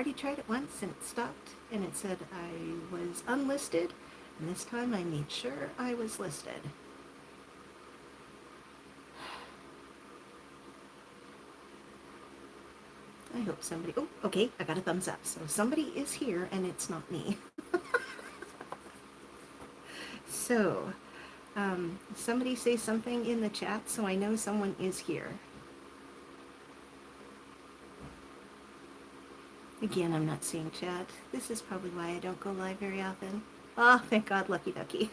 already tried it once and it stopped and it said I was unlisted, and this time I made sure I was listed. I hope somebody, oh, okay, I got a thumbs up. So somebody is here and it's not me. So, somebody say something in the chat so I know someone is here. Again, I'm not seeing chat. This is probably why I don't go live very often. Oh, thank God, lucky ducky.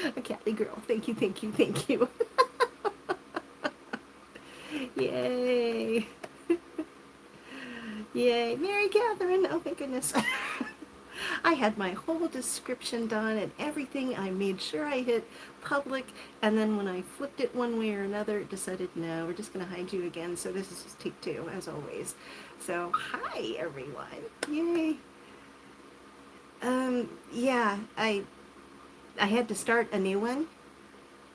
A Kathy girl. Thank you, thank you, thank you. Yay. Yay. Mary Catherine. Oh, my goodness. I had my whole description done and everything. I made sure I hit public, and then when I flipped it one way or another, it decided, no, we're just going to hide you again. So this is just take two, as always. So, hi, everyone. Yay. Yeah, I had to start a new one.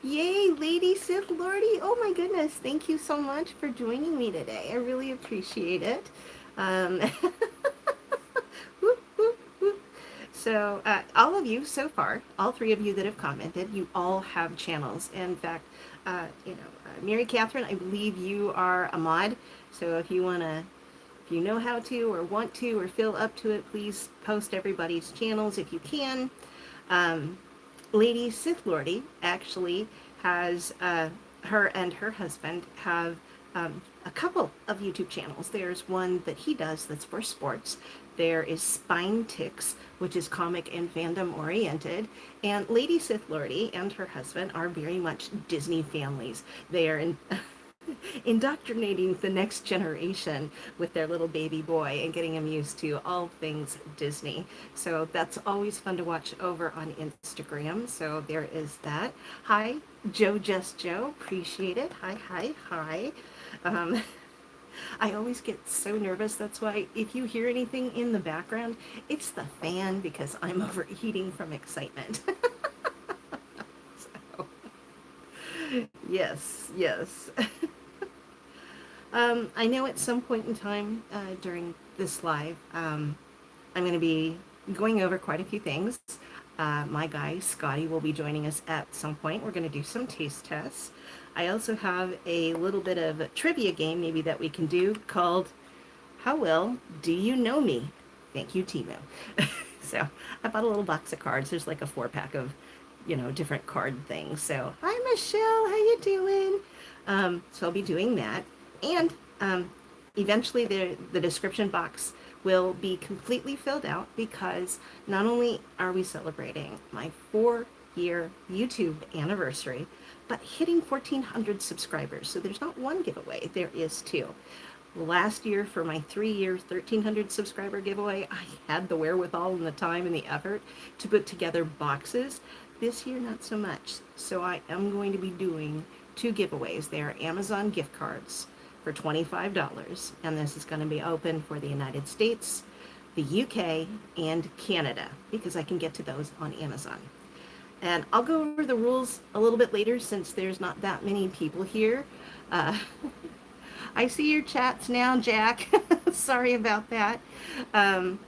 Yay, Lady Sith Lordy. Oh my goodness. Thank you so much for joining me today. I really appreciate it. Whoop, whoop, whoop. So, all of you so far, all three of you that have commented, you all have channels. In fact, Mary Catherine, I believe you are a mod. So if you want to, if you know how to or want to or feel up to it, please post everybody's channels if you can. Lady Sith Lordy actually has, her and her husband have a couple of YouTube channels. There's one that he does that's for sports. There is Spine Ticks, which is comic and fandom oriented. And Lady Sith Lordy and her husband are very much Disney families. They are indoctrinating the next generation with their little baby boy and getting him used to all things Disney. So that's always fun to watch over on Instagram. So there is that. Hi, Joe Just Joe. Appreciate it. Hi, hi, hi. I always get so nervous. That's why if you hear anything in the background, it's the fan because I'm overheating from excitement. So, yes, yes. I know at some point in time during this live, I'm going to be going over quite a few things. My guy, Scottie, will be joining us at some point. We're going to do some taste tests. I also have a little bit of a trivia game maybe that we can do called How Well Do You Know Me? Thank you, Timo. So I bought a little box of cards. There's like a 4-pack of, different card things. So, hi, Michelle. How you doing? So I'll be doing that. And eventually the description box will be completely filled out because not only are we celebrating my 4-year YouTube anniversary, but hitting 1,400 subscribers. So there's not one giveaway, there is two. Last year for my 3-year 1,300 subscriber giveaway, I had the wherewithal and the time and the effort to put together boxes. This year, not so much. So I am going to be doing 2 giveaways. They are Amazon gift cards for $25, and this is going to be open for the United States, the UK, and Canada, because I can get to those on Amazon. And I'll go over the rules a little bit later since there's not that many people here. I see your chats now, Jack. Sorry about that. Oh,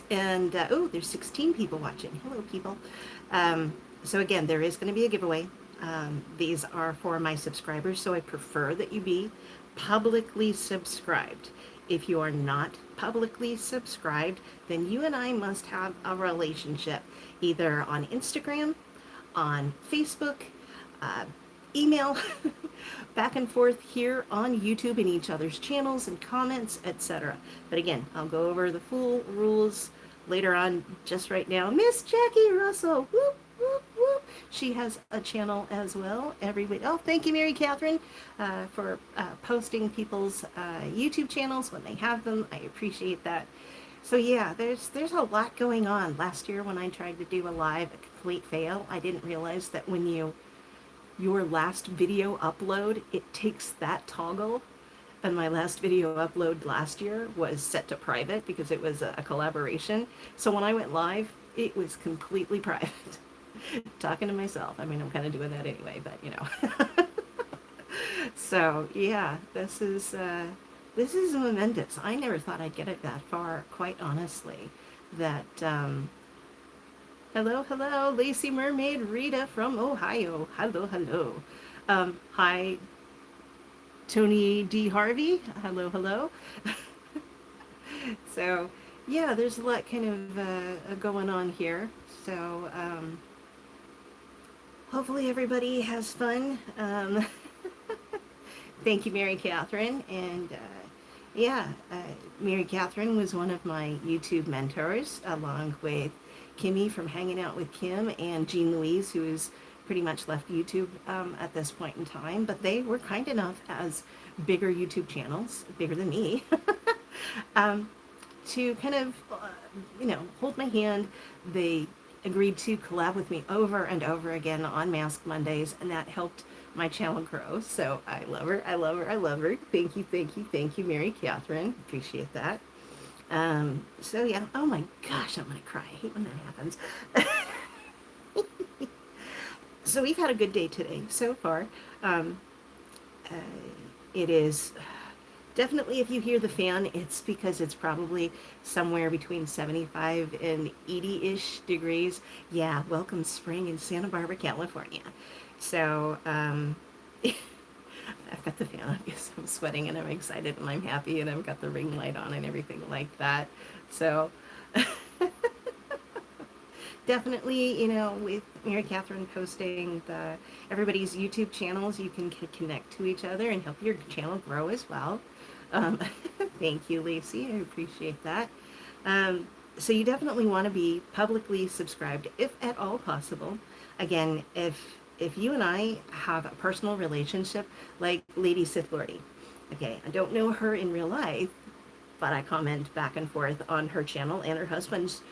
there's 16 people watching. Hello, people. So again, there is going to be a giveaway. These are for my subscribers, so I prefer that you be publicly subscribed. If you are not publicly subscribed, then you and I must have a relationship, either on Instagram, on Facebook, email, back and forth here on YouTube in each other's channels and comments, etc. But again, I'll go over the full rules later on. Just right now, Miss Jackie Russell, whoop, whoop, whoop. She has a channel as well every week. Oh, thank you, Mary Catherine, for posting people's YouTube channels when they have them. I appreciate that. So yeah, there's a lot going on. Last year when I tried to do a live, a complete fail. I didn't realize that when your last video upload, it takes that toggle. And my last video upload last year was set to private because it was a collaboration. So when I went live, it was completely private. Talking to myself. I mean, I'm kind of doing that anyway, but So yeah, this is this is momentous. I never thought I'd get it that far, quite honestly. That, hello, hello, Lacey Mermaid Rita from Ohio. Hello, hello. Hi, Tony D. Harvey. Hello, hello. So, yeah, there's a lot kind of going on here. So, hopefully everybody has fun. Thank you, Mary Catherine. And yeah, Mary Catherine was one of my YouTube mentors, along with Kimmy from Hanging Out with Kim and Jean Louise, who has pretty much left YouTube at this point in time. But they were kind enough as bigger YouTube channels, bigger than me, um, to kind of, hold my hand. They agreed to collab with me over and over again on Mask Mondays, and that helped my channel grow. So I love her. I love her. I love her. Thank you. Thank you. Thank you, Mary Catherine. Appreciate that. So yeah. Oh my gosh, I'm gonna cry. I hate when that happens. So we've had a good day today so far. Um, uh, it is definitely, if you hear the fan, it's because it's probably somewhere between 75 and 80-ish degrees. Yeah, welcome spring in Santa Barbara, California. So, I've got the fan on because I'm sweating and I'm excited and I'm happy and I've got the ring light on and everything like that. So, definitely, with Mary Catherine posting everybody's YouTube channels, you can connect to each other and help your channel grow as well. Um, Thank you, Lacey. I appreciate that. So you definitely want to be publicly subscribed, if at all possible. Again, if you and I have a personal relationship, like Lady Sith Lordy. Okay, I don't know her in real life, but I comment back and forth on her channel and her husband's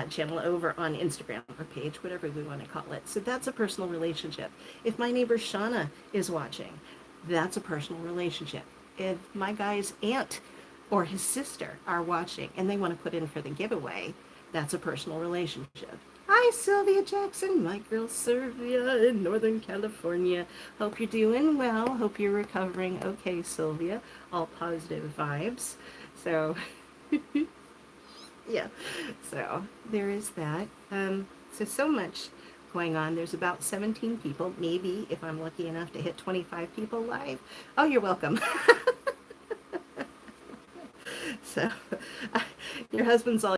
channel over on Instagram or page, whatever we want to call it. So that's a personal relationship. If my neighbor Shauna is watching, that's a personal relationship. If my guy's aunt or his sister are watching and they want to put in for the giveaway, that's a personal relationship. Hi, Sylvia Jackson, my girl Sylvia in Northern California. Hope you're doing well. Hope you're recovering okay, Sylvia. All positive vibes. So, yeah. So there is that. So much going on. There's about 17 people, maybe if I'm lucky enough to hit 25 people live. Oh, you're welcome. So, your husband's all,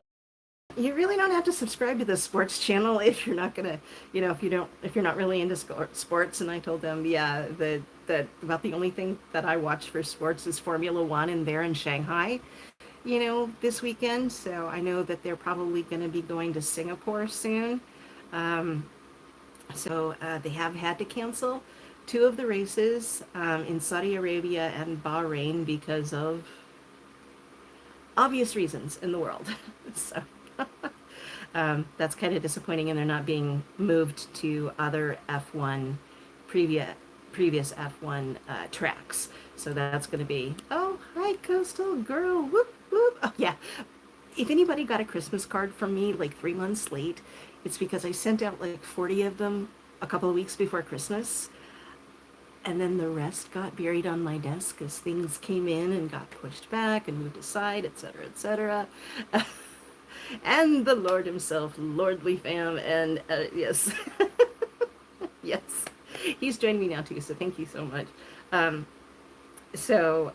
you really don't have to subscribe to this sports channel if you're not gonna, if you're not really into sports. And I told them, yeah, that about the only thing that I watch for sports is Formula One, and they're in Shanghai, this weekend. So I know that they're probably going to be going to Singapore soon. Um, so they have had to cancel two of the races in Saudi Arabia and Bahrain because of obvious reasons in the world. So that's kind of disappointing, and they're not being moved to other F1 previous F1 tracks. So that's going to be, oh, hi, Coastal Girl, whoop, whoop. Oh, yeah. If anybody got a Christmas card from me like 3 months late, it's because I sent out like 40 of them a couple of weeks before Christmas. And then the rest got buried on my desk as things came in and got pushed back and moved aside, etc., etc. And the Lord himself, Lordly fam, and yes, yes, he's joined me now too, so thank you so much. Um, so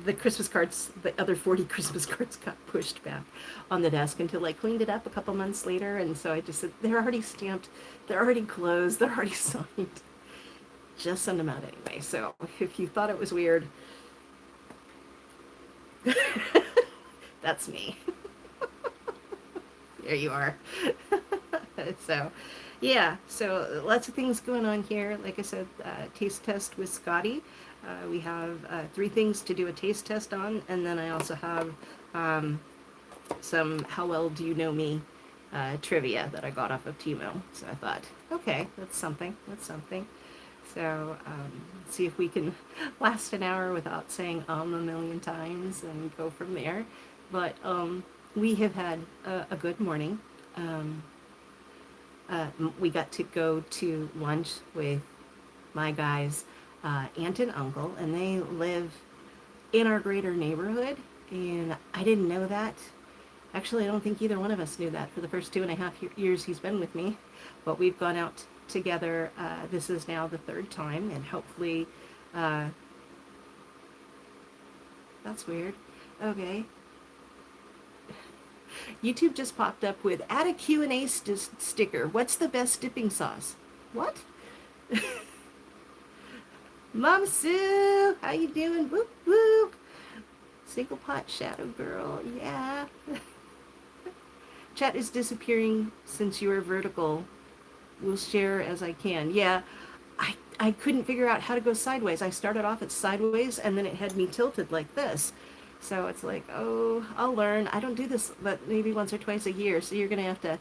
the Christmas cards, the other 40 Christmas cards got pushed back on the desk until I cleaned it up a couple months later, and so I just said, they're already stamped, they're already closed, they're already signed. Just send them out anyway. So if you thought it was weird, that's me. There you are. So, yeah, so lots of things going on here. Like I said, taste test with Scottie. We have 3 things to do a taste test on, and then I also have some How Well Do You Know Me trivia that I got off of Timo. So I thought, okay, that's something. That's something. So see if we can last an hour without saying a million times and go from there. But we have had a good morning. We got to go to lunch with my guys' aunt and uncle, and they live in our greater neighborhood, and I didn't know that. Actually, I don't think either one of us knew that for the first 2.5 years he's been with me. But we've gone out together. This is now the third time, and hopefully, uh, that's weird. Okay. YouTube just popped up with add a Q&A sticker. What's the best dipping sauce? What? Mom Sue, how you doing? Whoop whoop. Single pot shadow girl, yeah. Chat is disappearing since you are vertical. Will share as I can. Yeah, I couldn't figure out how to go sideways. I started off at sideways and then it had me tilted like this. So it's like, oh, I'll learn. I don't do this but maybe once or twice a year, so you're gonna have to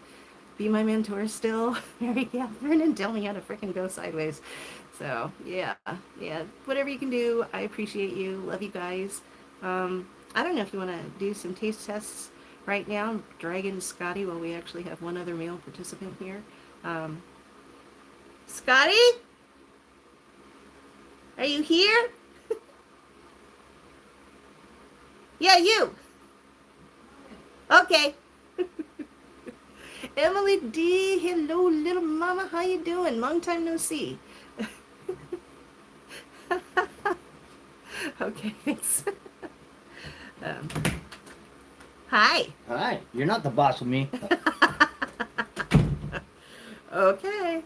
be my mentor still, Mary Catherine, and tell me how to freaking go sideways. So yeah, whatever you can do, I appreciate you. Love you guys. I don't know if you want to do some taste tests right now. I'm dragging Scottie while we actually have one other male participant here. Scottie? Are you here? Yeah, you. Okay. Emily D, hello, little mama. How you doing? Long time no see. Okay, thanks. Hi. Hi. You're not the boss of me. Okay.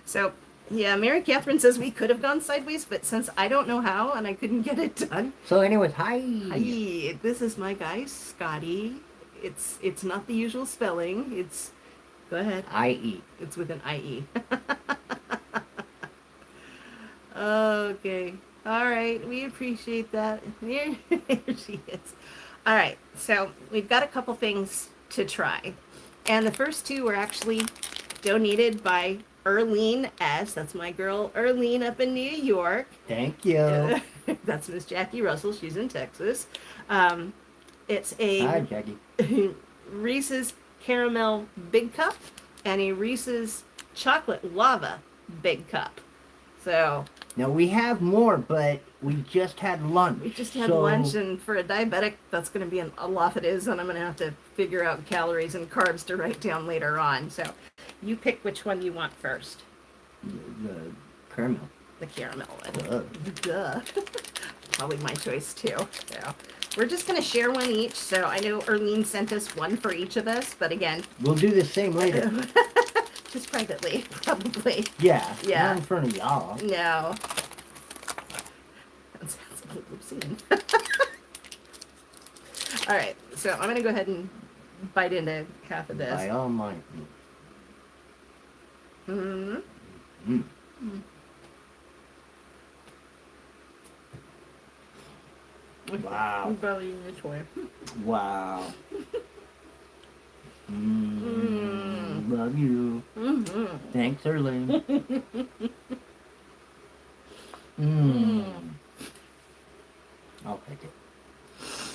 So, yeah, Mary Catherine says we could have gone sideways, but since I don't know how and I couldn't get it done. So anyways, hi. Hi. This is my guy, Scottie. It's not the usual spelling. It's, go ahead. I-E. It's with an I-E. Okay. All right. We appreciate that. Here she is. All right. So we've got a couple things to try. And the first two were actually donated by Erlene S. That's my girl, Erlene, up in New York. Thank you. That's Miss Jackie Russell. She's in Texas. It's a Hi, Jackie. Reese's Caramel Big Cup and a Reese's Chocolate Lava Big Cup. So now we have more, but we just had lunch. we just had lunch, and for a diabetic, that's going to be a lot it is, and I'm going to have to figure out calories and carbs to write down later on. So you pick which one you want first. The caramel. The caramel one. Duh. Probably my choice too. So we're just going to share one each. So I know Erlene sent us one for each of us, but again, we'll do the same later. just privately, probably. Yeah. Yeah. Not in front of y'all. No. That sounds a little obscene. All right, so I'm going to go ahead and bite into half of this. By all might. Mm-hmm. Mm. Wow. I'm probably eating a toy. Wow. Love you. Mm-hmm. Thanks, Erlene. I'll take it.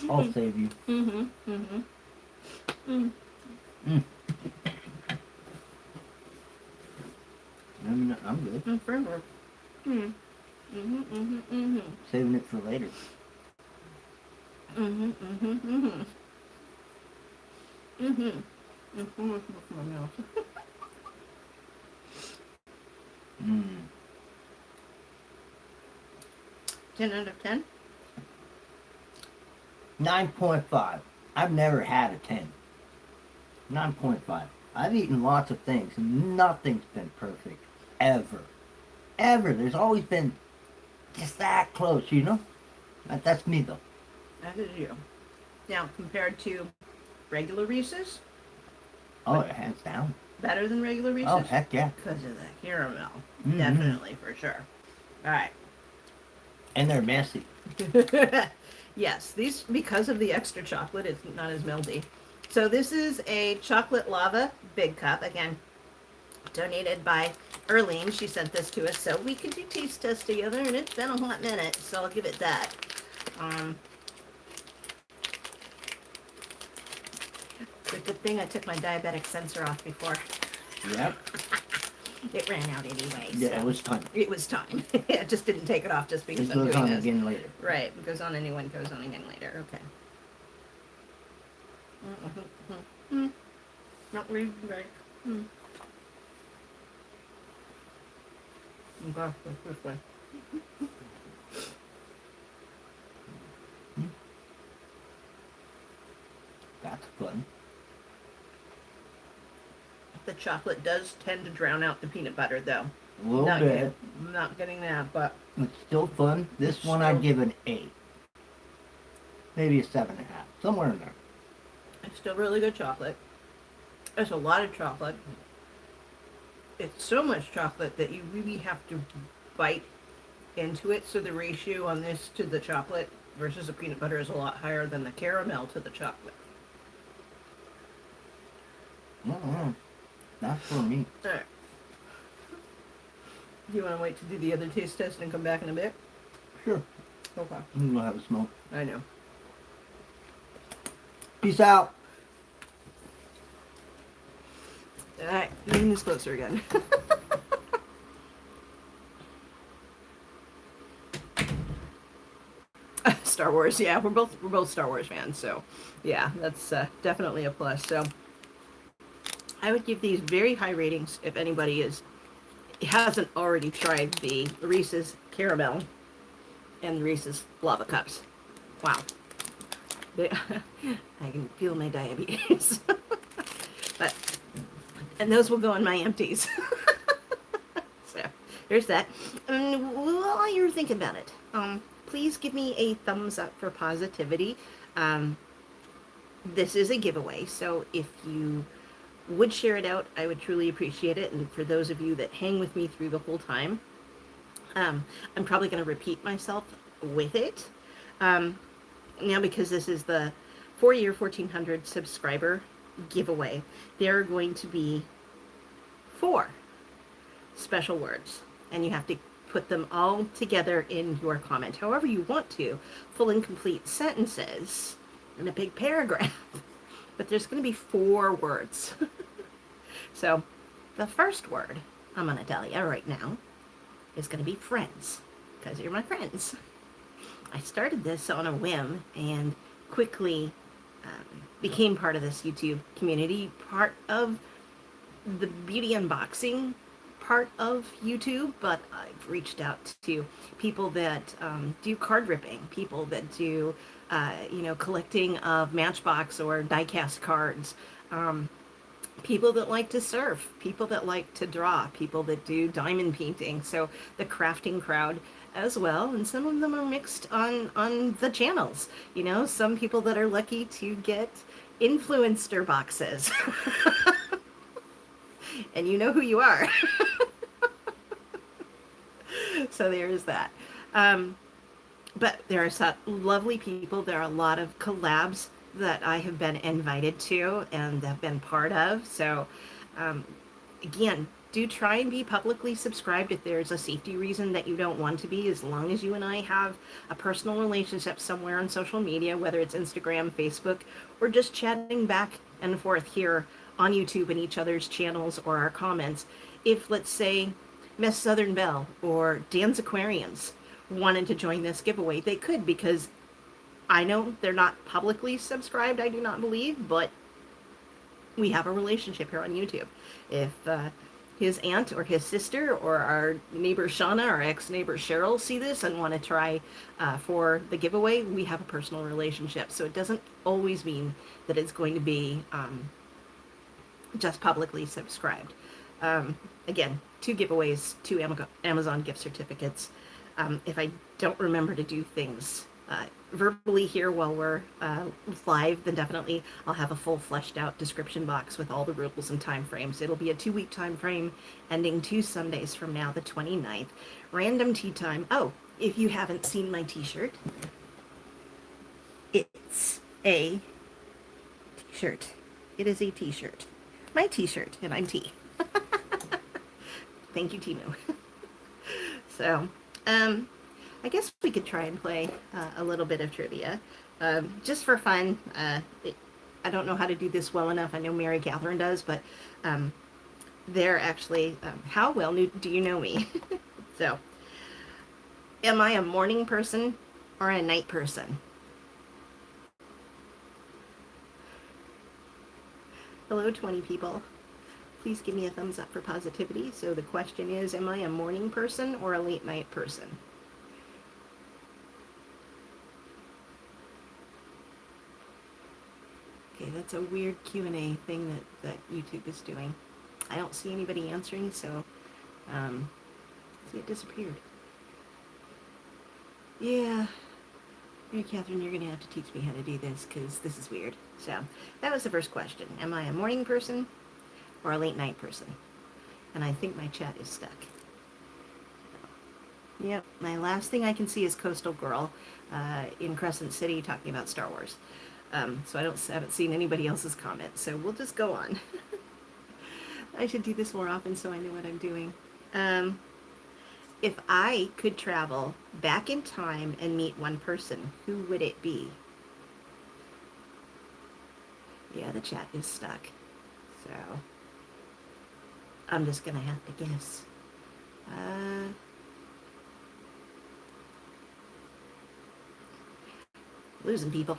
I'll save you. I'm good. Forever. Saving it for later. Mm. 10 out of 10? 9.5. I've never had a 10. 9.5. I've eaten lots of things and nothing's been perfect. Ever. Ever. There's always been just that close, you know? That's me though. That is you. Now, compared to regular Reese's? Oh, hands down. Better than regular Reese's? Oh, heck yeah. Because of the caramel. Mm-hmm. Definitely, for sure. All right. And they're messy. Yes, these, because of the extra chocolate, it's not as melty. So this is a chocolate lava big cup. Again, donated by Erlene. She sent this to us so we could do taste tests together, and it's been a hot minute, so I'll give it that. It's a good thing I took my diabetic sensor off before. Yep. It ran out anyway. Yeah, so it was time. It was time. I just didn't take it off just because It I'm goes doing on this. again later. Right. It goes on anyone goes on again later. Okay. Not really right. Okay, this way. That's fun. The chocolate does tend to drown out the peanut butter, though. A little Not bit. I'm not getting that, but It's still fun. This one I'd give an 8. Maybe a 7.5. Somewhere in there. it's still really good chocolate. It's a lot of chocolate. It's so much chocolate that you really have to bite into it. So the ratio on this to the chocolate versus the peanut butter is a lot higher than the caramel to the chocolate. Not for me. All right. Do you want to wait to do the other taste test and come back in a bit? Sure. Okay. I'm gonna have a smoke. I know. Peace out. All right. Bring this closer again. Star Wars, yeah, we're both Star Wars fans, so yeah, that's definitely a plus. So I would give these very high ratings if anybody hasn't already tried the Reese's caramel and the Reese's lava cups. Wow, I can feel my diabetes, and those will go in my empties. So there's that. And while you're thinking about it, please give me a thumbs up for positivity. This is a giveaway, so if you would share it out, I would truly appreciate it. And for those of you that hang with me through the whole time, I'm probably going to repeat myself with it. Now, because this is the 4-year 1,400 subscriber giveaway, there are going to be 4 special words, and you have to put them all together in your comment, however you want to, full and complete sentences in a big paragraph. But there's going to be 4 words. So the first word I'm going to tell you right now is going to be friends, because you're my friends. I started this on a whim and quickly became part of this YouTube community, part of the beauty unboxing part of YouTube, but I've reached out to people that do card ripping, people that do collecting of Matchbox or die-cast cards, people that like to surf, people that like to draw, people that do diamond painting, so the crafting crowd as well, and some of them are mixed on the channels. Some people that are lucky to get influencer boxes. And you know who you are. So there's that. But there are some lovely people. There are a lot of collabs that I have been invited to and have been part of. So again, do try and be publicly subscribed if there's a safety reason that you don't want to be, as long as you and I have a personal relationship somewhere on social media, whether it's Instagram, Facebook, or just chatting back and forth here on YouTube and each other's channels or our comments. If, let's say, Miss Southern Belle or Dan's Aquariums wanted to join this giveaway, they could, because I know they're not publicly subscribed, I do not believe, but we have a relationship here on YouTube. If his aunt or his sister or our neighbor Shauna, our ex-neighbor Cheryl, see this and want to try for the giveaway, we have a personal relationship. So it doesn't always mean that it's going to be just publicly subscribed. Again, 2 giveaways, 2 Amazon gift certificates. If I don't remember to do things verbally here while we're live, then definitely I'll have a full fleshed out description box with all the rules and time frames. It'll be a 2-week time frame ending 2 Sundays from now, the 29th. Random tea time. Oh, if you haven't seen my t-shirt, it's a t-shirt. It is a t-shirt. My t-shirt, and I'm T. Thank you, Timu. So, I guess we could try and play a little bit of trivia, just for fun. I don't know how to do this well enough. I know Mary Catherine does, but they're actually, how well do you know me? So, am I a morning person or a night person? Hello, 20 people. Please give me a thumbs up for positivity. So the question is, am I a morning person or a late night person? Okay, that's a weird Q&A thing that YouTube is doing. I don't see anybody answering, so see, it disappeared. Yeah, Mary Catherine, you're gonna have to teach me how to do this because this is weird. So that was the first question. Am I a morning person or a late night person? And I think my chat is stuck. Yep, my last thing I can see is Coastal Girl in Crescent City talking about Star Wars. So haven't seen anybody else's comment. So we'll just go on. I should do this more often so I know what I'm doing. If I could travel back in time and meet one person, who would it be? Yeah, the chat is stuck. So I'm just going to have to guess. Losing people.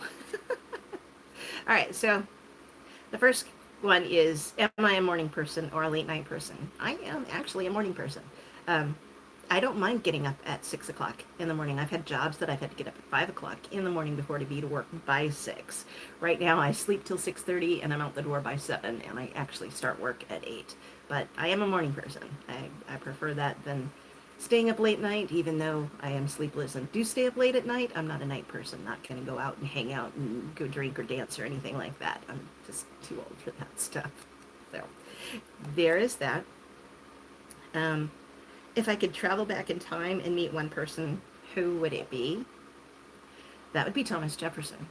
All right, so the first one is, am I a morning person or a late night person? I am actually a morning person. I don't mind getting up at 6 o'clock in the morning. I've had jobs that I've had to get up at 5 o'clock in the morning before to be to work by 6. Right now I sleep till 6:30 and I'm out the door by 7 and I actually start work at 8. But I am a morning person. I prefer that than staying up late night, even though I am sleepless and do stay up late at night. I'm not a night person. Not going to go out and hang out and go drink or dance or anything like that. I'm just too old for that stuff. So there is that. If I could travel back in time and meet one person, who would it be? That would be Thomas Jefferson,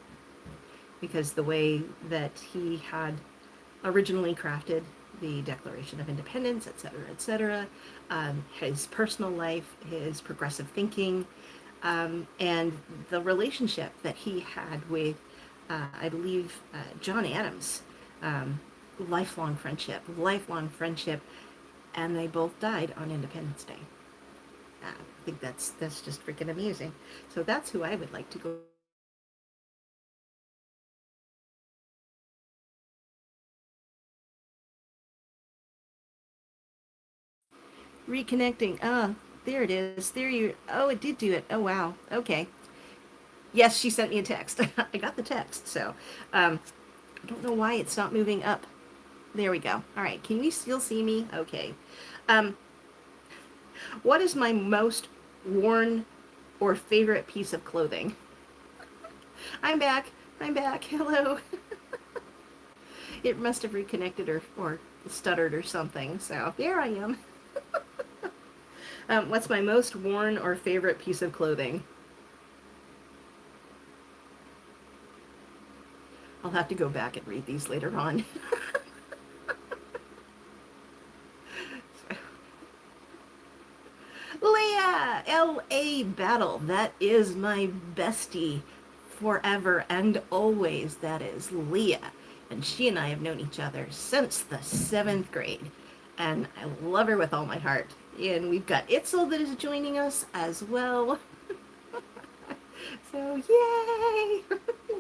because the way that he had originally crafted the Declaration of Independence, et cetera, his personal life, his progressive thinking, and the relationship that he had with, I believe, John Adams, lifelong friendship, and they both died on Independence Day. I think that's just freaking amazing. So that's who I would like to go. Reconnecting. Ah, there it is. There you. Oh, it did do it. Oh, wow. Okay. Yes, she sent me a text. I got the text. So, I don't know why it's not moving up. There we go. All right. Can you still see me? Okay. Um, what is my most worn or favorite piece of clothing? I'm back. I'm back. Hello. It must have reconnected or stuttered or something. So there I am. What's my most worn or favorite piece of clothing? I'll have to go back and read these later on. Leah! L.A. Battle. That is my bestie forever and always. That is Leah. And she and I have known each other since the 7th grade. And I love her with all my heart. And we've got Itzel that is joining us as well. So, yay!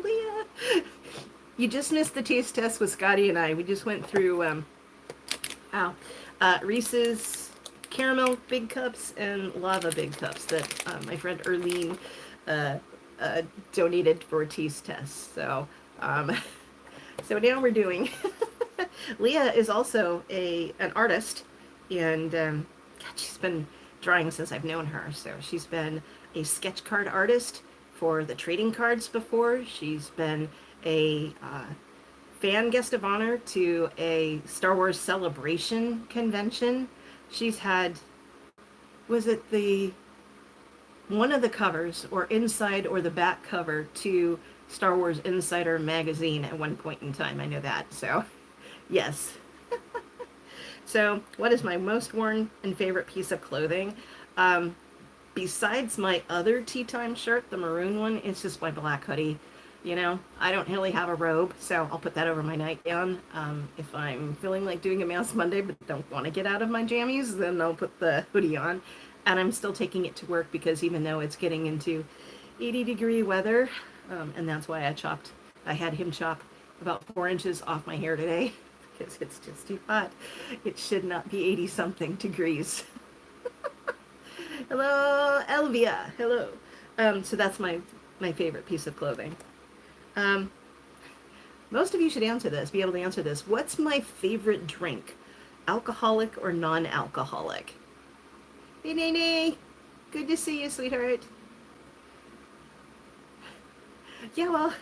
Leah! You just missed the taste test with Scottie and I. We just went through Reese's caramel big cups and lava big cups that my friend Erlene donated for taste tests. So, so now we're doing. Leah is also an artist, and God, she's been drawing since I've known her. So she's been a sketch card artist for the trading cards before. She's been a fan guest of honor to a Star Wars Celebration convention. She's had, was it one of the covers or inside or the back cover to Star Wars Insider magazine at one point in time. I know that. So, yes. So, what is my most worn and favorite piece of clothing? Besides my other tea time shirt, the maroon one, it's just my black hoodie. You know, I don't really have a robe, so I'll put that over my nightgown. If I'm feeling like doing a Mass Monday but don't want to get out of my jammies, then I'll put the hoodie on. And I'm still taking it to work because even though it's getting into 80-degree weather, and that's why I had him chop about 4 inches off my hair today because it's just too hot. It should not be 80 something degrees. Hello, Elvia. Hello. So that's my favorite piece of clothing. Um, Most of you should be able to answer this. What's my favorite drink? Alcoholic or non-alcoholic? Hey, Nene. Good to see you, sweetheart. Yeah, well,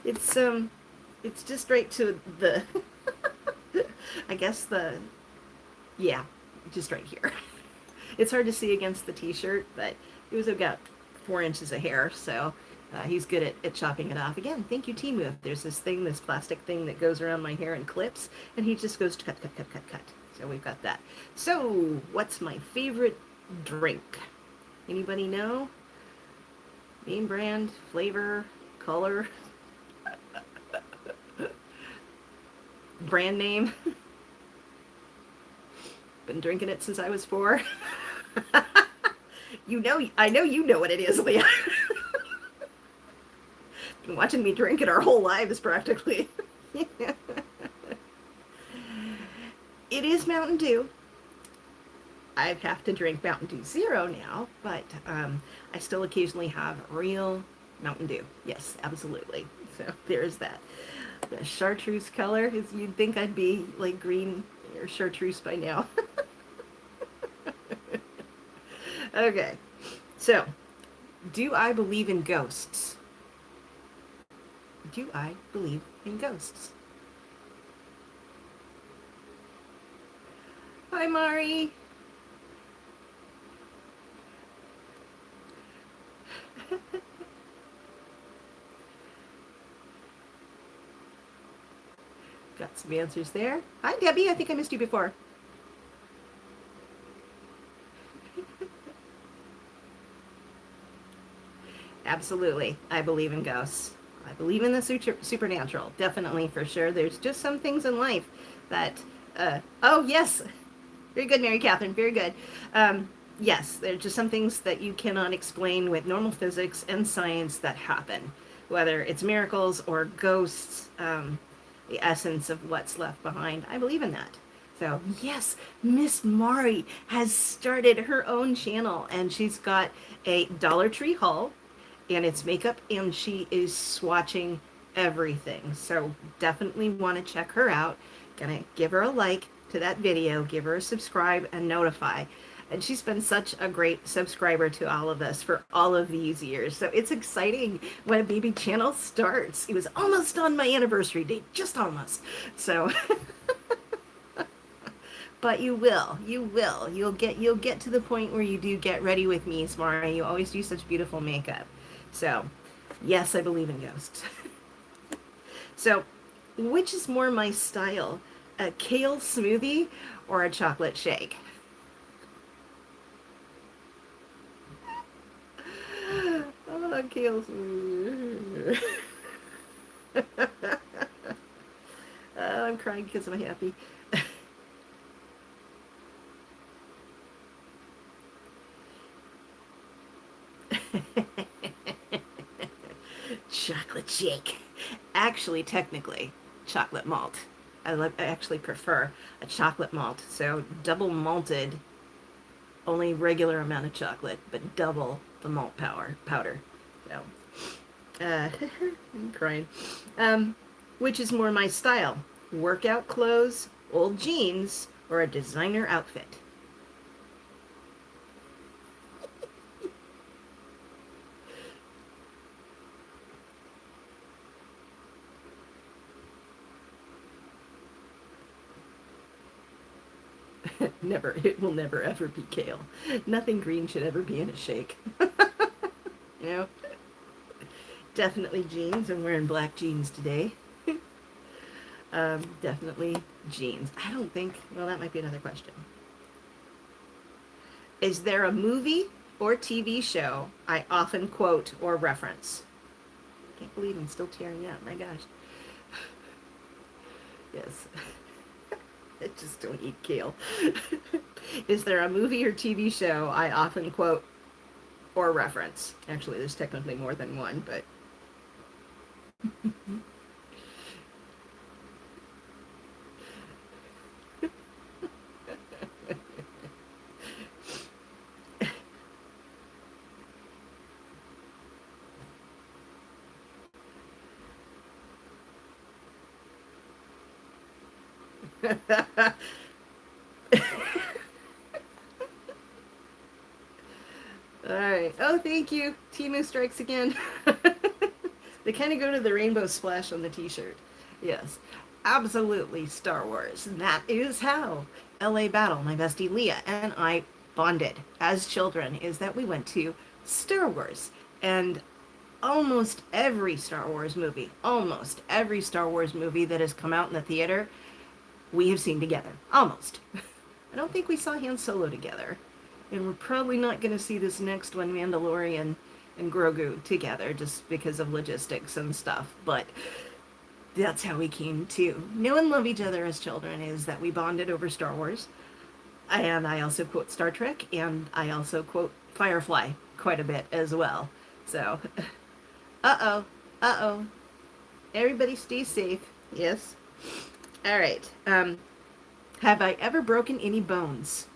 it's it's just right to the, I guess yeah, just right here. It's hard to see against the t-shirt, but it was about 4 inches of hair, so he's good at chopping it off. Again, thank you, Timu. There's this plastic thing that goes around my hair and clips, and he just goes cut, cut, cut, cut, cut. So we've got that. So, what's my favorite drink? Anybody know? Name, brand, flavor, color, brand name? Been drinking it since I was 4. I know you know what it is, Leah. Been watching me drink it our whole lives, practically. It is Mountain Dew. I have to drink Mountain Dew Zero now, but I still occasionally have real Mountain Dew. Yes, absolutely. So there's that. The chartreuse color is, you'd think I'd be like green or chartreuse by now. Okay, so do I believe in ghosts? Do I believe in ghosts? Hi, Mari. Got some answers there. Hi, Debbie. I think I missed you before. Absolutely. I believe in ghosts. I believe in the supernatural. Definitely, for sure. There's just some things in life that, oh, yes. Very good, Mary Catherine. Very good. Yes, there's just some things that you cannot explain with normal physics and science that happen, whether it's miracles or ghosts, the essence of what's left behind. I believe in that. So, yes, Miss Mari has started her own channel, and she's got a Dollar Tree haul, and it's makeup, and she is swatching everything. So definitely want to check her out. Gonna give her a like to that video, give her a subscribe and notify. And she's been such a great subscriber to all of us for all of these years. So it's exciting when a baby channel starts. It was almost on my anniversary date, just almost. So but you will. You'll get to the point where you do get ready with me, Smara. You always do such beautiful makeup. So, yes, I believe in ghosts. So, which is more my style? A kale smoothie or a chocolate shake? Oh, kale smoothie. Oh, I'm crying because I'm happy. Chocolate shake. Actually, technically, chocolate malt. I actually prefer a chocolate malt. So double malted, only regular amount of chocolate, but double the malt powder. So, I'm crying. Which is more my style? Workout clothes, old jeans, or a designer outfit? Never. It will never ever be kale. Nothing green should ever be in a shake. You know? Definitely jeans. I'm wearing black jeans today. Definitely jeans. I don't think, well, that might be another question. Is there a movie or TV show I often quote or reference? Can't believe I'm still tearing up. My gosh. Yes. I just don't eat kale. Is there a movie or TV show I often quote or reference? Actually, there's technically more than one, but all right. Oh, thank you. Timu strikes again. They kind of go to the rainbow splash on the t-shirt. Yes. Absolutely Star Wars. And that is how LA Battle, my bestie Leah, and I bonded as children, is that we went to Star Wars. And almost every Star Wars movie that has come out in the theater, we have seen together. Almost. I don't think we saw Han Solo together. And we're probably not going to see this next one, Mandalorian and Grogu, together just because of logistics and stuff. But that's how we came to know and love each other as children, is that we bonded over Star Wars. And I also quote Star Trek, and I also quote Firefly quite a bit as well. So, uh-oh, uh-oh. Everybody stay safe. Yes. All right. Have I ever broken any bones?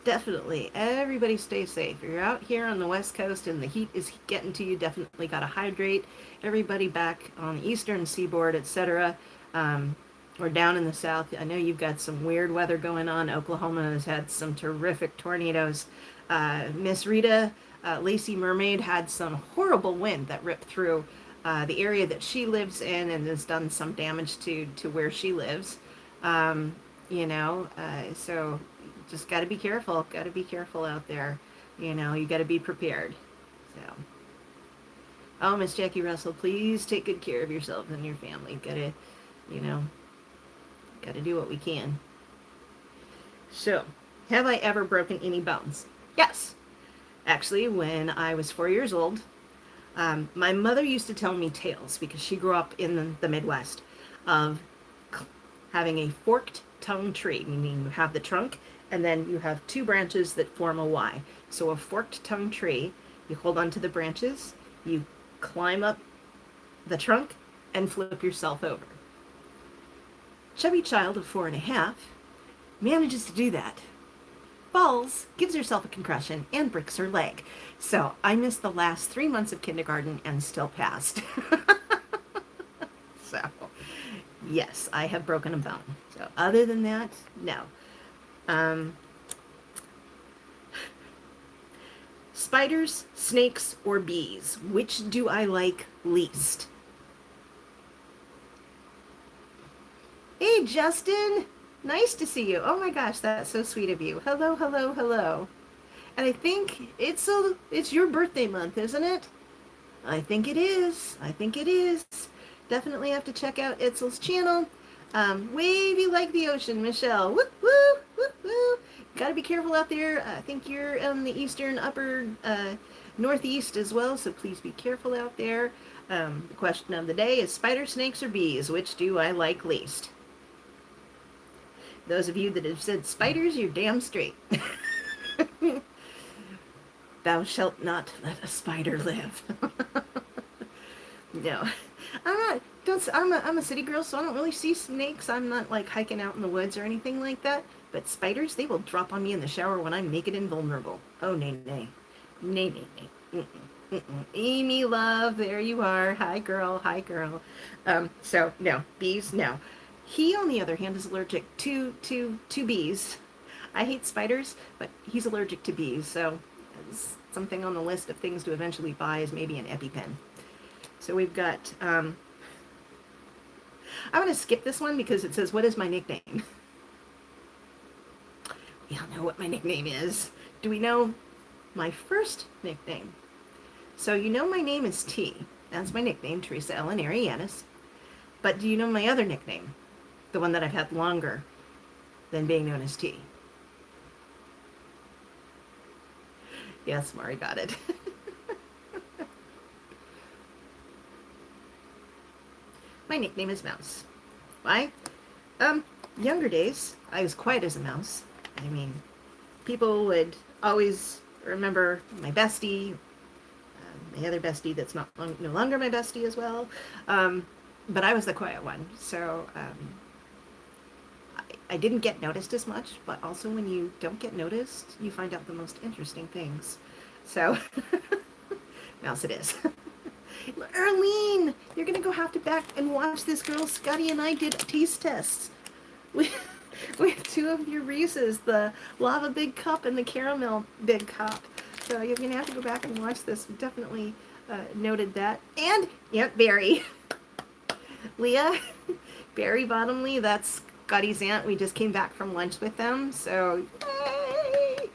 Definitely. Everybody stay safe. If you're out here on the West Coast and the heat is getting to you, definitely got to hydrate. Everybody back on the eastern seaboard, etc. Or down in the south, I know you've got some weird weather going on. Oklahoma has had some terrific tornadoes. Miss Rita, Lacey Mermaid, had some horrible wind that ripped through the area that she lives in and has done some damage to where she lives. So just got to be careful. Got to be careful out there. You got to be prepared. So, oh, Miss Jackie Russell, please take good care of yourself and your family. You know, got to do what we can. So, have I ever broken any bones? Yes. Actually, when I was 4 years old, my mother used to tell me tales because she grew up in the Midwest of having a forked tongue tree, meaning you have the trunk and then you have two branches that form a Y. So a forked tongue tree, you hold onto the branches, you climb up the trunk and flip yourself over. Chubby child of 4.5 manages to do that. Falls, gives herself a concussion, and breaks her leg. So I missed the last 3 months of kindergarten and still passed. So, yes, I have broken a bone. So other than that, no. Spiders, snakes, or bees? Which do I like least? Hey, Justin! Nice to see you. Oh my gosh, that's so sweet of you. Hello, hello, hello. And I think it's your birthday month, isn't it? I think it is. I think it is. Definitely have to check out Itzel's channel. Wavy like the ocean, Michelle. Woo, woo, woo, woo. Got to be careful out there. I think you're in the eastern upper northeast as well, so please be careful out there. The question of the day is spiders, snakes, or bees? Which do I like least? Those of you that have said spiders, you're damn straight. Thou shalt not let a spider live. No, I'm not. I'm a city girl, so I don't really see snakes. I'm not like hiking out in the woods or anything like that. But spiders, they will drop on me in the shower when I'm naked and vulnerable. Oh, nay, nay. Nay, nay, nay. Mm-mm, mm-mm. Amy, love, there you are. Hi, girl. Hi, girl. So, no. Bees, no. He, on the other hand, is allergic to bees. I hate spiders, but he's allergic to bees, so something on the list of things to eventually buy is maybe an EpiPen. So we've got, I'm going to skip this one because it says, what is my nickname? We all know what my nickname is. Do we know my first nickname? So you know my name is T. That's my nickname, Teresa Ellen Arianis. But do you know my other nickname? The one that I've had longer than being known as T. Yes, Mari got it. My nickname is Mouse. Why? Younger days, I was quiet as a mouse. I mean, people would always remember my bestie, my other bestie that's no longer my bestie as well. Um, but I was the quiet one. So I didn't get noticed as much, but also when you don't get noticed, you find out the most interesting things. So, mouse it is. Erlene, you're gonna go have to back and watch this girl. Scottie and I did taste tests. We, we have two of your Reese's, the lava big cup and the caramel big cup. So you're gonna have to go back and watch this. We definitely noted that. And yep, Barry, Leah, Barry Bottomley. That's Scottie's aunt. We just came back from lunch with them. So yay!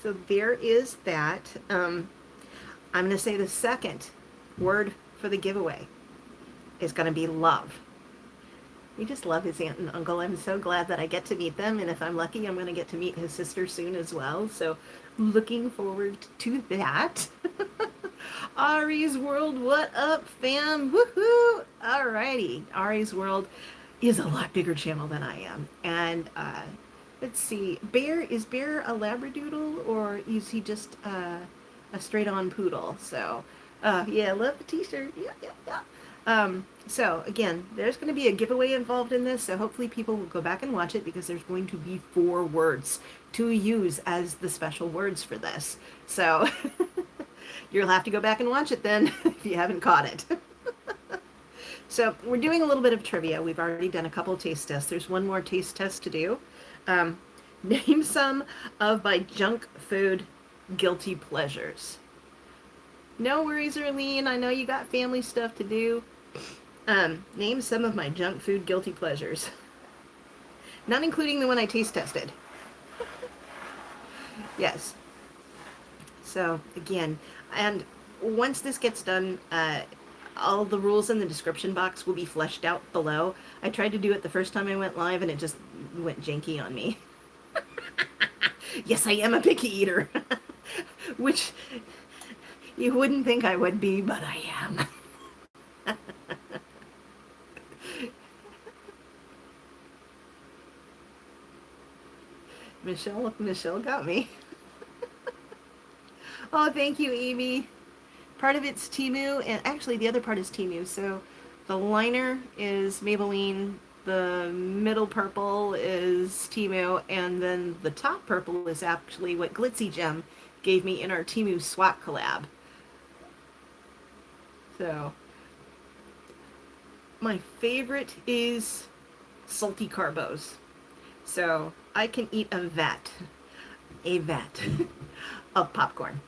So there is that. I'm gonna say the second word for the giveaway is gonna be love. We just love his aunt and uncle. I'm so glad that I get to meet them, and if I'm lucky, I'm going to get to meet his sister soon as well. So, looking forward to that. Ari's World, what up, fam? Woohoo! Alrighty, Ari's World is a lot bigger channel than I am, and let's see, is Bear a Labradoodle or is he just a straight-on poodle? So, yeah, love the T-shirt. Yeah, yeah, yeah. So again, there's going to be a giveaway involved in this, so hopefully people will go back and watch it because there's going to be 4 words to use as the special words for this. So you'll have to go back and watch it then if you haven't caught it. So we're doing a little bit of trivia. We've already done a couple of taste tests. There's one more taste test to do. Name some of my junk food guilty pleasures. No worries, Erlene. I know you got family stuff to do. Name some of my junk food guilty pleasures. Not including the one I taste tested. Yes. So, again, and once this gets done, all the rules in the description box will be fleshed out below. I tried to do it the first time I went live, and it just went janky on me. Yes, I am a picky eater. Which you wouldn't think I would be, but I am. Michelle got me. Oh, thank you, Amy. Part of it's Temu, and actually the other part is Temu. So the liner is Maybelline, the middle purple is Temu, and then the top purple is actually what Glitzy Gem gave me in our Temu swap collab. So my favorite is salty carbos. So I can eat a vat of popcorn.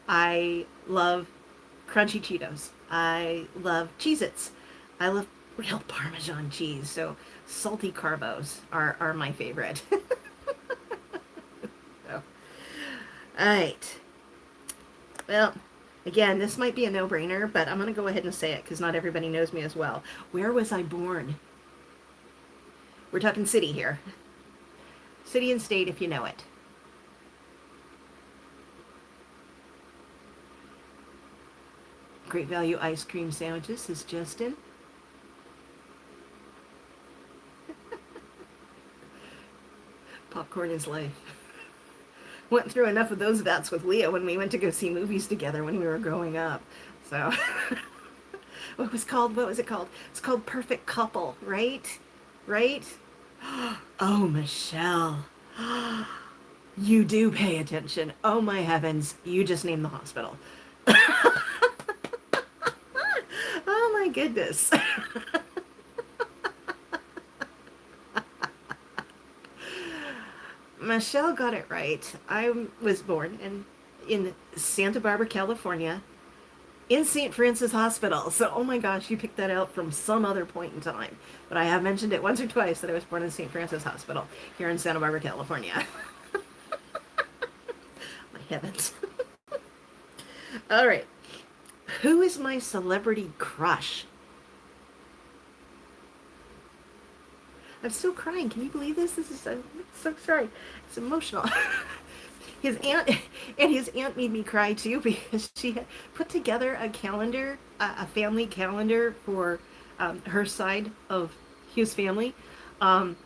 I love crunchy Cheetos. I love Cheez-Its. I love real Parmesan cheese. So salty carbos are my favorite. So, all right. Well, again, this might be a no-brainer, but I'm going to go ahead and say it because not everybody knows me as well. Where was I born? We're talking city here. City and state if you know it. Great Value ice cream sandwiches is Justin. Popcorn is life. Went through enough of those vats with Leah when we went to go see movies together when we were growing up. So, what was it called? It's called Perfect Couple, right? Right? Oh, Michelle. You do pay attention. Oh, my heavens. You just named the hospital. Oh, my goodness. Michelle got it right. I was born in Santa Barbara, California, in St. Francis Hospital. So, oh my gosh, you picked that out from some other point in time. But I have mentioned it once or twice that I was born in St. Francis Hospital here in Santa Barbara, California. My heavens. All right. Who is my celebrity crush? I'm still crying. Can you believe this? This is so sorry. It's emotional. his aunt and his aunt made me cry too because she had put together a calendar, a family calendar for her side of his family. Um,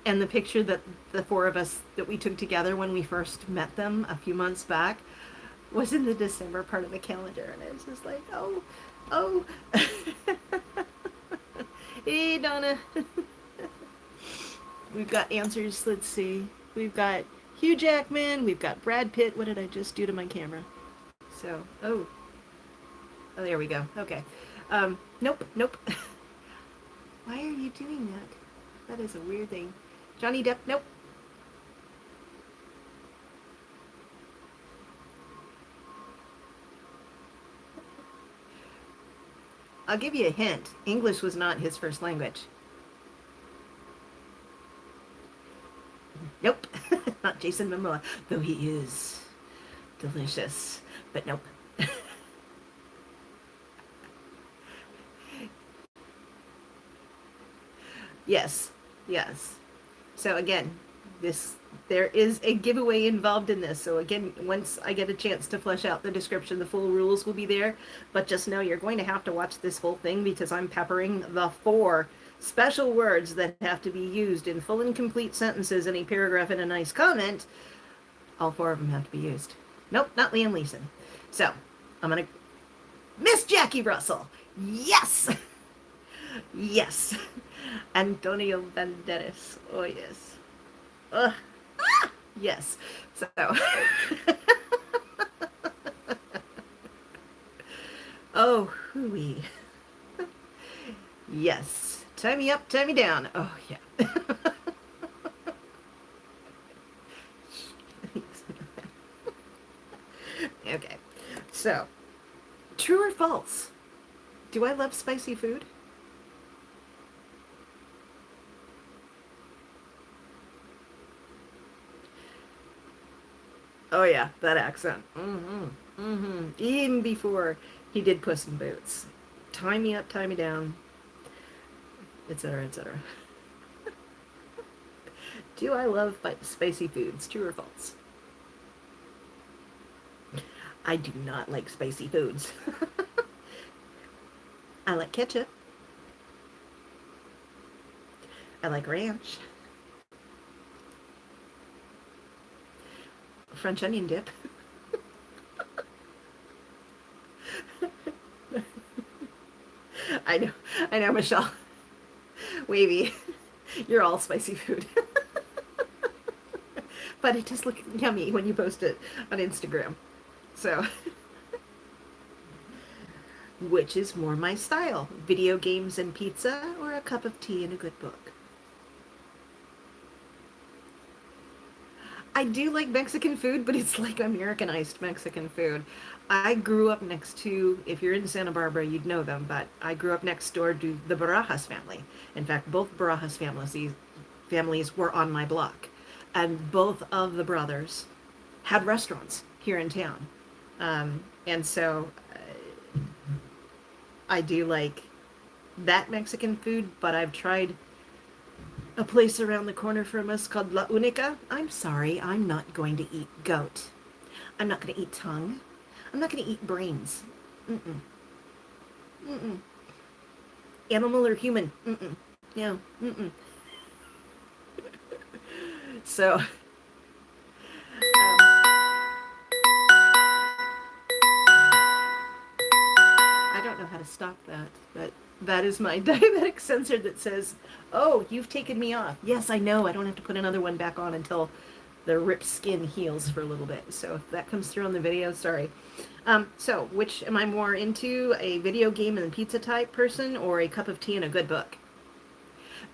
and the picture that the four of us that we took together when we first met them a few months back was in the December part of the calendar, and I was just like, oh, oh, hey Donna, we've got answers. Let's see, we've got Hugh Jackman, we've got Brad Pitt. What did I just do to my camera? So, oh, there we go. Okay, nope, nope. Why are you doing that? That is a weird thing. Johnny Depp, nope. I'll give you a hint. English was not his first language. Nope, not Jason Momoa, though he is delicious. But nope. Yes, yes. So again, this there is a giveaway involved in this. So again, once I get a chance to flesh out the description, the full rules will be there. But just know you're going to have to watch this whole thing because I'm peppering the 4 special words that have to be used in full and complete sentences in a paragraph and a nice comment. All 4 of them have to be used. Nope, not Liam Leeson. So I'm gonna Miss Jackie Russell. Yes. Yes. Antonio Banderas. Oh, yes. Ugh. Ah! Yes. So. Oh, hooey. Yes. Tie me up, tie me down. Oh, yeah. Okay. So, true or false? Do I love spicy food? Oh yeah, that accent. Mm-hmm. Mm-hmm. Even before he did Puss in Boots. Tie me up, tie me down, etc., etc. Do I love spicy foods? True or false? I do not like spicy foods. I like ketchup. I like ranch. French onion dip. I know, Michelle. Wavy. You're all spicy food. But it does look yummy when you post it on Instagram. So, which is more my style? Video games and pizza or a cup of tea and a good book? I do like Mexican food, but it's like Americanized Mexican food. I grew up next to, if you're in Santa Barbara, you'd know them, but I grew up next door to the Barajas family. In fact, both Barajas families were on my block. And both of the brothers had restaurants here in town. And so I do like that Mexican food, but I've tried a place around the corner from us called La Unica. I'm sorry, I'm not going to eat goat. I'm not going to eat tongue. I'm not going to eat brains. Mm-mm. Mm-mm. Animal or human? Mm-mm. No. Mm-mm. So, I don't know how to stop that, but that is my diabetic sensor that says, oh, you've taken me off. Yes, I know. I don't have to put another one back on until the ripped skin heals for a little bit. So if that comes through on the video, sorry. So which am I more into, a video game and pizza type person or a cup of tea and a good book?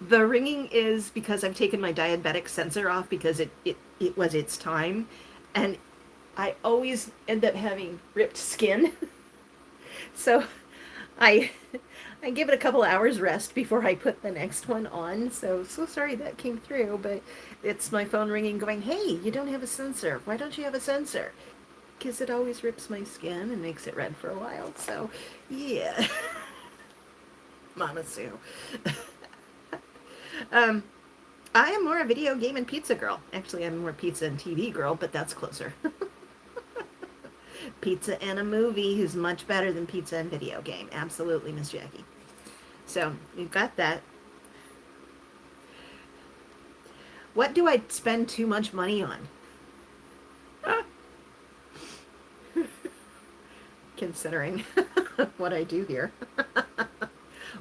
The ringing is because I've taken my diabetic sensor off because it was its time. And I always end up having ripped skin. So I I give it a couple hours rest before I put the next one on. So sorry that came through, but it's my phone ringing going, "Hey, you don't have a sensor. Why don't you have a sensor?" Because it always rips my skin and makes it red for a while. So, yeah. Mama Sue. um, I am more a video game and pizza girl. Actually, I'm more pizza and TV girl, but that's closer. Pizza and a movie is much better than pizza and video game. Absolutely, Miss Jackie. So, you've got that. What do I spend too much money on? Considering what I do here.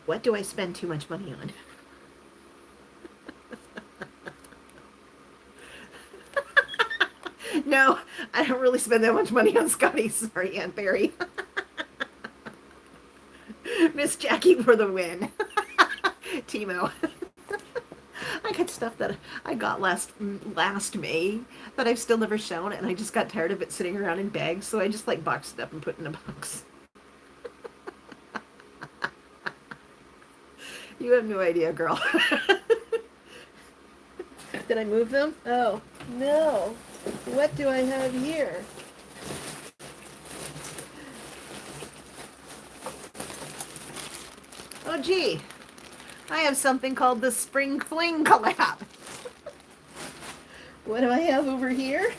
What do I spend too much money on? No, I don't really spend that much money on Scottie. Sorry, Aunt Barry. Miss Jackie for the win. Timo. I got stuff that I got last May that I've still never shown, and I just got tired of it sitting around in bags, so I just like boxed it up and put it in a box. You have no idea, girl. Did I move them? Oh, no. What do I have here? Oh, gee. I have something called the Spring Fling collab. What do I have over here?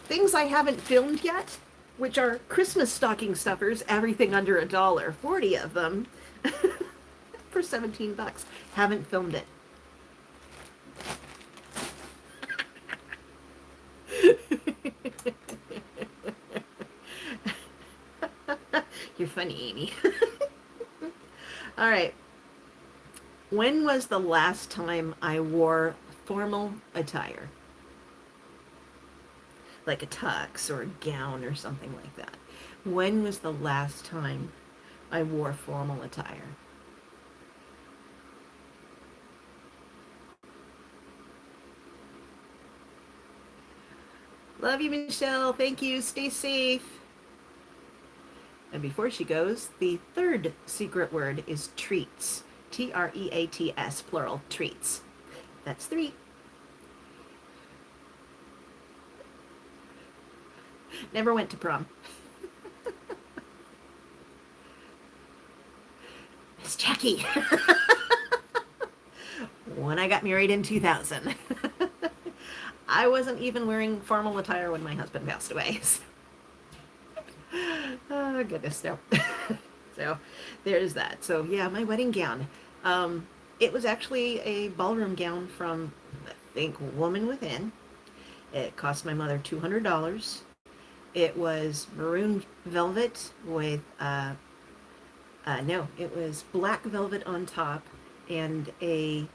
Things I haven't filmed yet, which are Christmas stocking stuffers, everything under $1, 40 of them, for 17 bucks. Haven't filmed it. You're funny, Amy. All right. When was the last time I wore formal attire? Like a tux or a gown or something like that. When was the last time I wore formal attire? Love you, Michelle. Thank you. Stay safe. And before she goes, the third secret word is treats. T-R-E-A-T-S, plural, treats. That's 3. Never went to prom. Miss Jackie. When I got married in 2000. I wasn't even wearing formal attire when my husband passed away. Oh, goodness, no. So, there's that. So, yeah, my wedding gown. It was actually a ballroom gown from, I think, Woman Within. It cost my mother $200. It was maroon velvet with, no, it was black velvet on top and a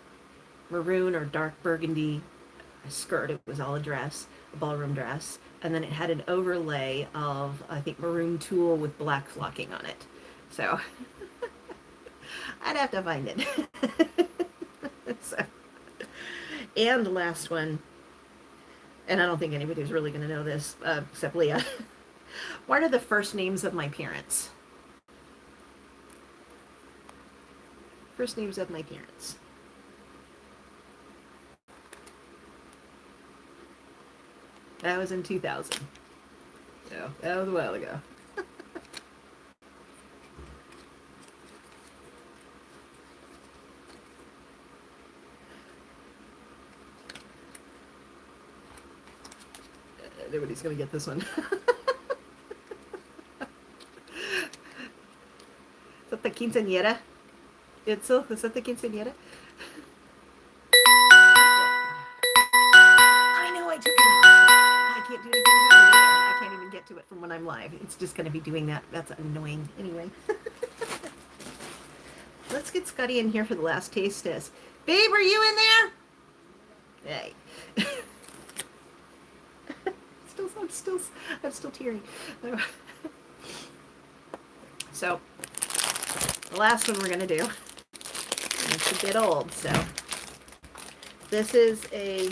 maroon or dark burgundy skirt. It was all a dress, a ballroom dress. And then it had an overlay of, I think, maroon tulle with black flocking on it. So, I'd have to find it. So, and the last one, and I don't think anybody's really going to know this, except Leah. What are the first names of my parents? First names of my parents. That was in 2000. So, that was a while ago. Nobody's going to get this one. Is that the quinceañera? Is that the quinceañera? I know I took it off. I can't do it again. I can't even get to it from when I'm live. It's just going to be doing that. That's annoying. Anyway. Let's get Scottie in here for the last taste test. Babe, are you in there? Hey. I'm still tearing. So, the last one we're going to do. It's a bit old, so. This is a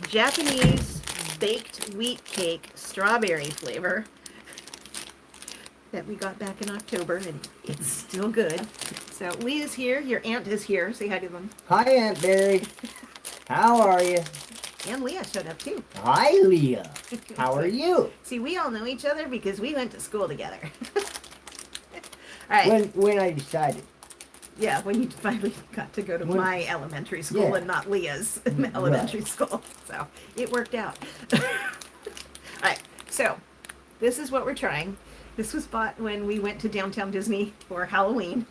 Japanese baked wheat cake strawberry flavor that we got back in October, and it's still good. So, Leah's here. Your aunt is here. Say hi to them. Hi, Aunt Barry. How are you? And Leah showed up, too. Hi, Leah. How are you? See, we all know each other because we went to school together. All right. When I decided. Yeah, when you finally got to go to When- my elementary school Yeah. and not Leah's Right. elementary school. So it worked out. All right. So this is what we're trying. This was bought when we went to Downtown Disney for Halloween.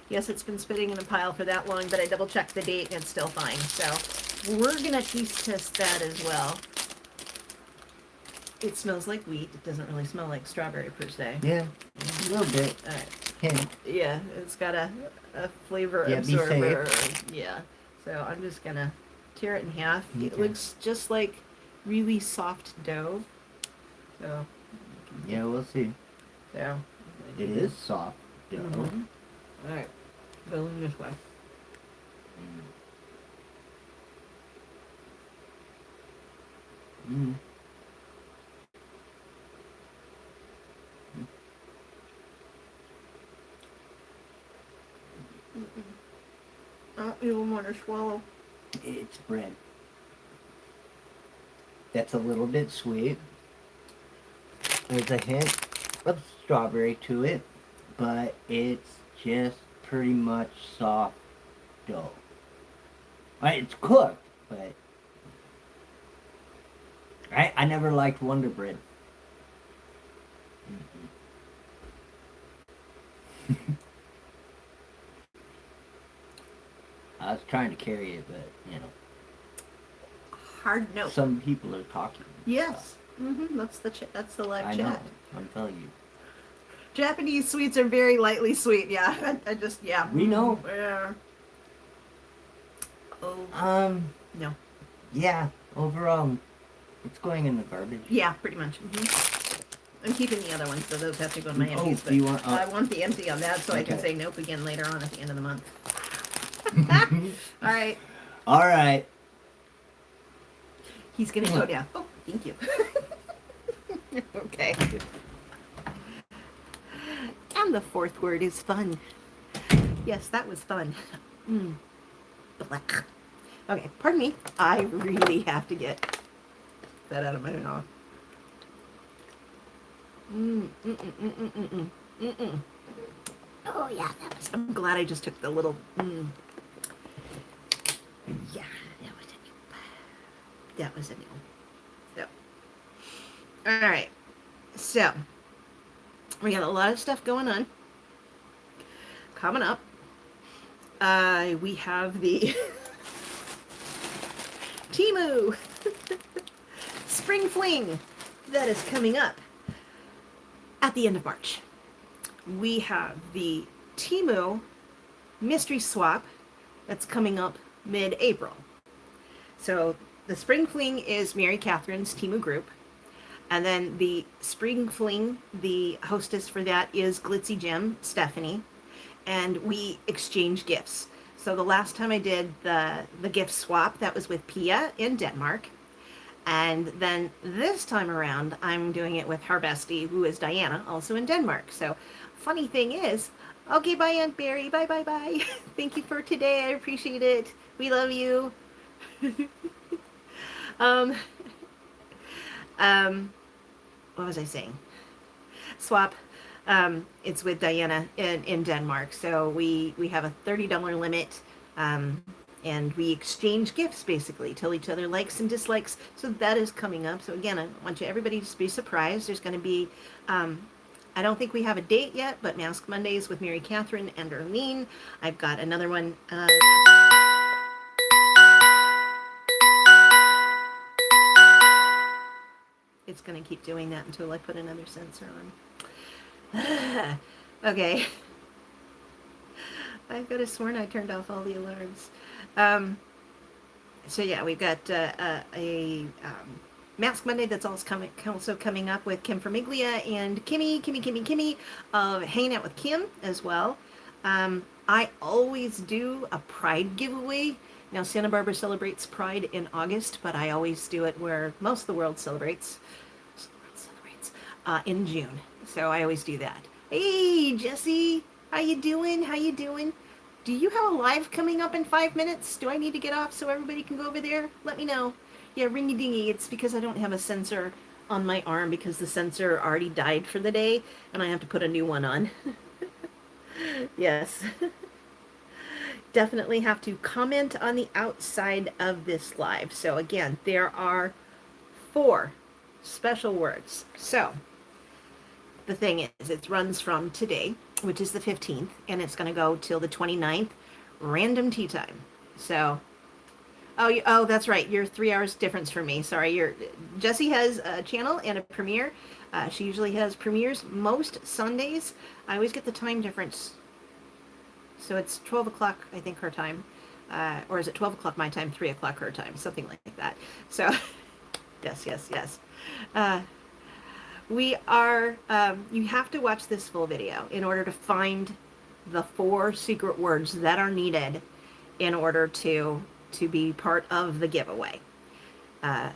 Yes, it's been sitting in a pile for that long, but I double checked the date and it's still fine. So we're gonna taste test that as well. It smells like wheat. It doesn't really smell like strawberry per se. Yeah, a little bit. All right. Hint. Yeah, it's got a flavor Yeah, be absorber. Yeah. So I'm just gonna tear it in half. It Okay. looks just like really soft dough. So Yeah, we'll see. so It is soft dough. Mhm. All right. Go this way. Mm. I don't even want to swallow. It's bread. That's a little bit sweet. There's a hint of strawberry to it, but it's just pretty much soft dough. It's cooked, but I never liked Wonder Bread. I was trying to carry it, but you know, Hard no. some people are talking. Yes. That's the that's the live I chat. know. I'm telling you. Japanese sweets are very lightly sweet. Yeah. I just yeah. We know. Yeah. Oh no. Yeah. Overall, it's going in the garbage. Yeah, pretty much. I'm keeping the other ones, so those have to go in my empties. do you want? I want the empty on that so I can Okay. say nope again later on at the end of the month. All right. All right. He's going to go down. Oh, thank you. Okay. And the fourth word is fun. Yes, that was fun. Blech. Okay, pardon me. I really have to get that out of my mouth. Oh yeah, that was. I'm glad I just took the little. Yeah, that was a new. So, all right. So we got a lot of stuff going on. Coming up, we have the T.E.A. Spring Fling that is coming up at the end of March. We have the T.E.A. Mystery Swap that's coming up mid-April. So the Spring Fling is Mary Catherine's T.E.A. group. And then the Spring Fling, the hostess for that is Glitzy Gem, Stephanie. And we exchange gifts. So the last time I did the gift swap, that was with T.E.A. in Denmark. And then this time around, I'm doing it with her bestie, who is Diana, also in Denmark. So funny thing is, okay, bye, Aunt Barry. Bye, bye, bye. Thank you for today. I appreciate it. We love you. What was I saying? Swap. It's with Diana in Denmark. So we have a $30 limit. And we exchange gifts basically, tell each other likes and dislikes. So that is coming up. So again, I want everybody to be surprised. There's going to be, I don't think we have a date yet, but Mask Mondays with Mary Catherine and Erlene. I've got another one. It's going to keep doing that until I put another sensor on. Okay. I could have sworn I turned off all the alarms. So yeah, we've got a Mask Monday that's also coming up with Kim Vermiglia and Kimmy of Hanging Out with Kim as well. I always do a Pride giveaway. Now Santa Barbara celebrates Pride in August, but I always do it where most of the world celebrates in June. So I always do that. Hey Jesse, how you doing? Do you have a live coming up in 5 minutes? Do I need to get off so everybody can go over there? Let me know. Yeah, ringy dingy. It's because I don't have a sensor on my arm because the sensor already died for the day and I have to put a new one on. Yes. definitely have to comment on the outside of this live. So again, there are 4 special words. So the thing is, it runs from today, which is the 15th, and it's going to go till the 29th, random tea time. So, oh, that's right. You're 3 hours difference from me. Sorry. Jessie has a channel and a premiere. She usually has premieres most Sundays. I always get the time difference. So it's 12 o'clock, I think, her time. Or is it 12 o'clock my time, 3 o'clock her time, something like that. So, yes. Uh, we are, you have to watch this full video in order to find the 4 secret words that are needed in order to be part of the giveaway.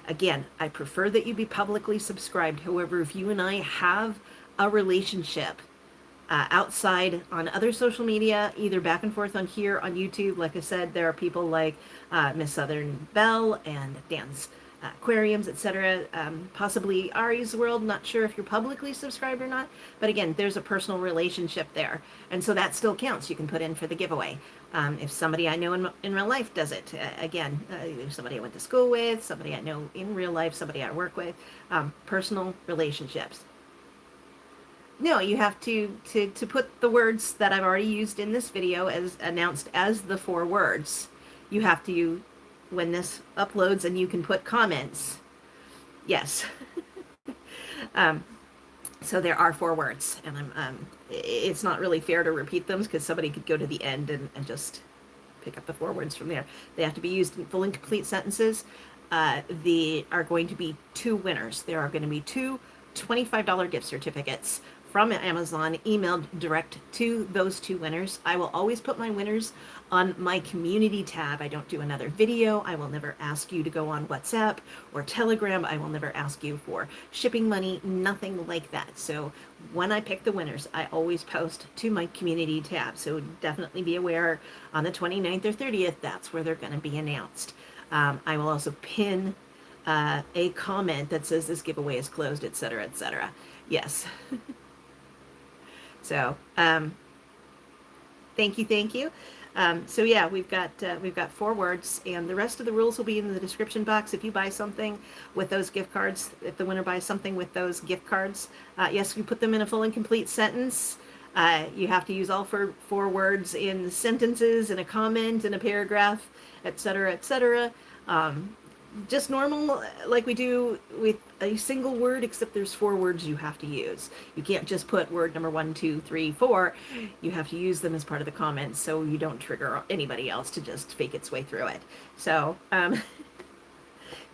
Again, I prefer that you be publicly subscribed. However, if you and I have a relationship outside on other social media, either back and forth on here on YouTube, like I said, there are people like Miss Southern Belle and Dan's Aquariums, etc. Possibly Ari's World. Not sure if you're publicly subscribed or not, but again, there's a personal relationship there, and so that still counts. You can put in for the giveaway. If somebody I know in real life does it, again, somebody I went to school with, somebody I know in real life, somebody I work with, personal relationships. No, you have to put the words that I've already used in this video as announced as the 4 words. You have to, when this uploads and you can put comments. Yes. So there are 4 words, and it's not really fair to repeat them because somebody could go to the end and just pick up the 4 words from there. They have to be used in full and complete sentences. There are going to be 2 winners. There are going to be 2 $25 gift certificates from Amazon emailed direct to those 2 winners. I will always put my winners on my community tab. I don't do another video. I will never ask you to go on WhatsApp or Telegram. I will never ask you for shipping money, nothing like that. So when I pick the winners, I always post to my community tab. So definitely be aware on the 29th or 30th, that's where they're going to be announced. I will also pin a comment that says this giveaway is closed, etc., etc. Yes. So, thank you. So yeah, we've got 4 words, and the rest of the rules will be in the description box. If you buy something with those gift cards, if the winner buys something with those gift cards, yes, we put them in a full and complete sentence. You have to use all 4 words in sentences, in a comment, in a paragraph, etc., etc. Just normal, like we do with a single word, except there's 4 words you have to use. You can't just put word number 1, 2, 3, 4. You have to use them as part of the comments so you don't trigger anybody else to just fake its way through it. So, I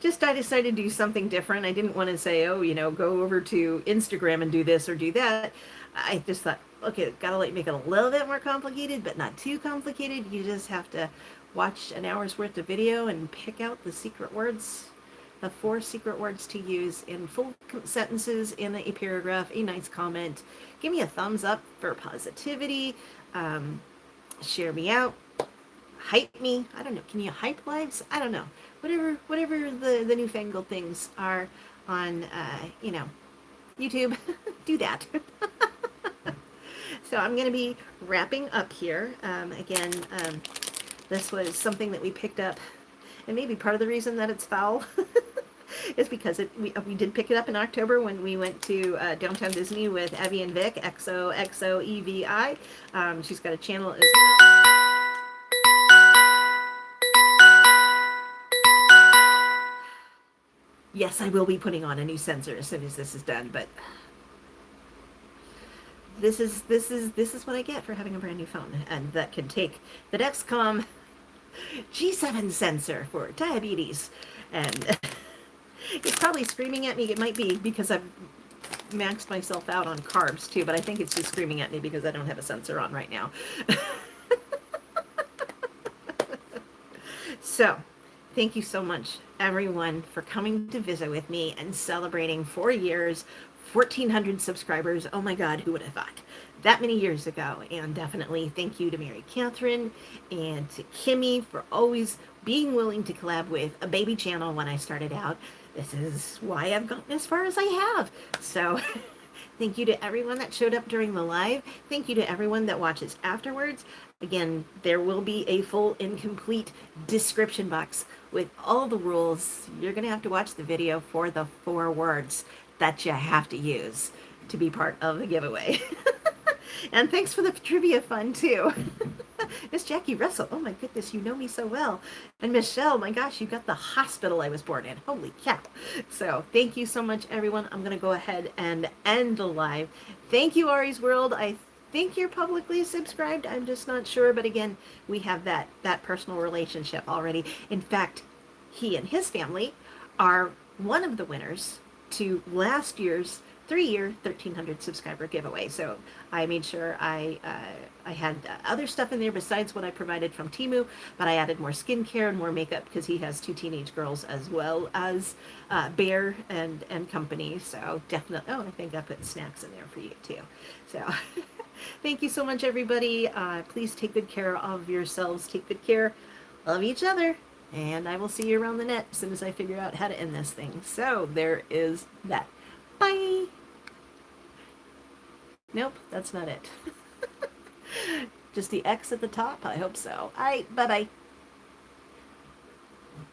decided to do something different. I didn't want to say, oh, go over to Instagram and do this or do that. I just thought, okay, gotta make it a little bit more complicated, but not too complicated. You just have to watch an hour's worth of video and pick out the secret words, the 4 secret words to use in full sentences, in a paragraph, a nice comment. Give me a thumbs up for positivity. Share me out. Hype me. I don't know. Can you hype lives? I don't know. Whatever the newfangled things are on, YouTube, do that. So I'm going to be wrapping up here. Again, this was something that we picked up, and maybe part of the reason that it's foul is because we did pick it up in October when we went to Downtown Disney with Evie and Vic, XOXOEVI. She's got a channel as well. Yes, I will be putting on a new sensor as soon as this is done, but this is what I get for having a brand new phone, and that can take the Dexcom G7 sensor for diabetes. And it's probably screaming at me. It might be because I've maxed myself out on carbs too, but I think it's just screaming at me because I don't have a sensor on right now. So, thank you so much, everyone, for coming to visit with me and celebrating 4 years, 1,400 subscribers. Oh my God, who would have thought? That many years ago. And definitely thank you to Mary Catherine and to Kimmy for always being willing to collab with a baby channel when I started out. This is why I've gotten as far as I have. So Thank you to everyone that showed up during the live. Thank you to everyone that watches afterwards. Again, there will be a full and complete description box with all the rules. You're going to have to watch the video for the 4 words that you have to use to be part of the giveaway. And thanks for the trivia fun, too. Miss Jackie Russell, oh my goodness, you know me so well. And Michelle, my gosh, you got the hospital I was born in. Holy cow. So thank you so much, everyone. I'm going to go ahead and end the live. Thank you, Ari's World. I think you're publicly subscribed. I'm just not sure. But again, we have that personal relationship already. In fact, he and his family are one of the winners to last year's 3-year 1,300 subscriber giveaway. So I made sure I had other stuff in there besides what I provided from Temu, but I added more skincare and more makeup because he has 2 teenage girls as well as Bear and company. So definitely, oh, I think I put snacks in there for you too. So thank you so much, everybody. Please take good care of yourselves. Take good care of each other. And I will see you around the net as soon as I figure out how to end this thing. So there is that. Bye. Nope, that's not it. Just the X at the top? I hope so. Bye-bye.